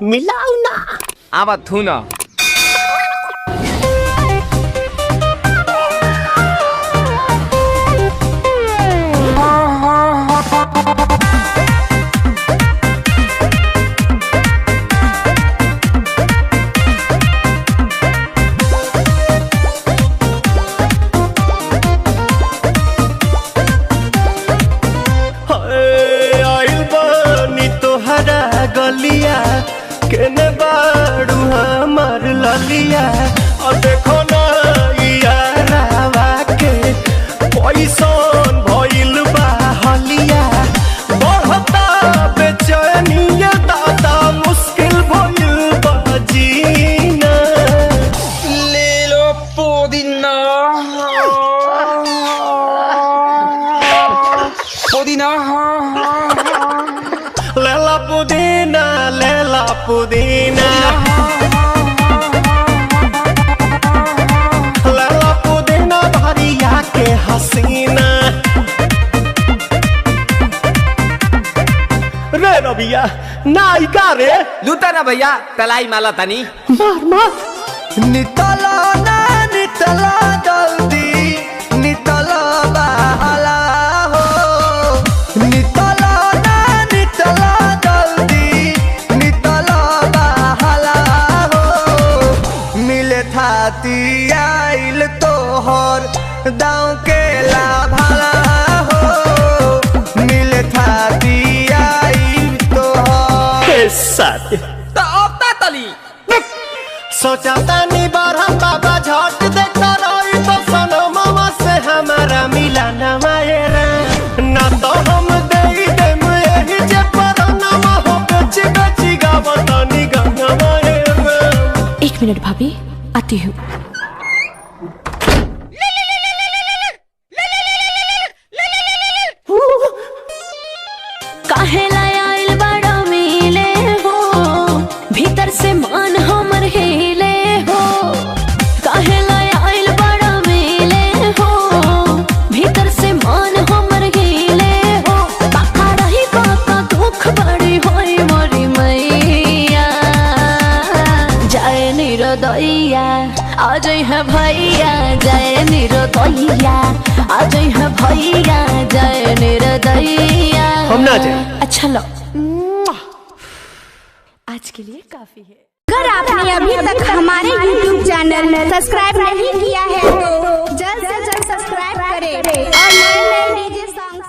मिलाऊ ना आवा थू ना गलिया केने बाड़ू हमार ललिया और देखो ना यारावा के पैसन भइल बा हलिया बढ़ता बेचैनिया दादा मुश्किल भइल बा जीना ले लो पुदीना पुदीना लेला पुदीना लेला पुदीना लेला पुदीना भरिया के हसीना रे रबिया नायिका रे लूटा ना भैया तलाई माला तनी मार मार नितला ना नितला जल्दी नितला बहाला हो नितला आइल तोहर दाँव के लाभाला हो मिले थाती आइल तोहर साथी तो अब तली सोचा तानी बरहम बाबा झट देखता रही तो सनो मामा से हमारा मिला न मायरा ना तो हम दे देम यही जे परनामा हो बेची बेची गावतानी गंगा मायरा। 1 मिनट भाभी आती हूँ। काहे लायल बड़ा मिले हो भीतर से मान हमर हिले हो काहे लायल बड़ा मिले हो भीतर से मान हमर हिले हो बाका रही बाका दुख बड़ी होई मोरी मैया जाए निरोदैया आज है भैया जय निरोदैया आज है भैया जय निरोदैया हम ना जाए अच्छा लो आज के लिए काफी है। अगर आपने अभी तक हमारे YouTube चैनल सब्सक्राइब नहीं किया है तो जल्द से जल्द सब्सक्राइब करें और नए नए डीजे सॉन्ग्स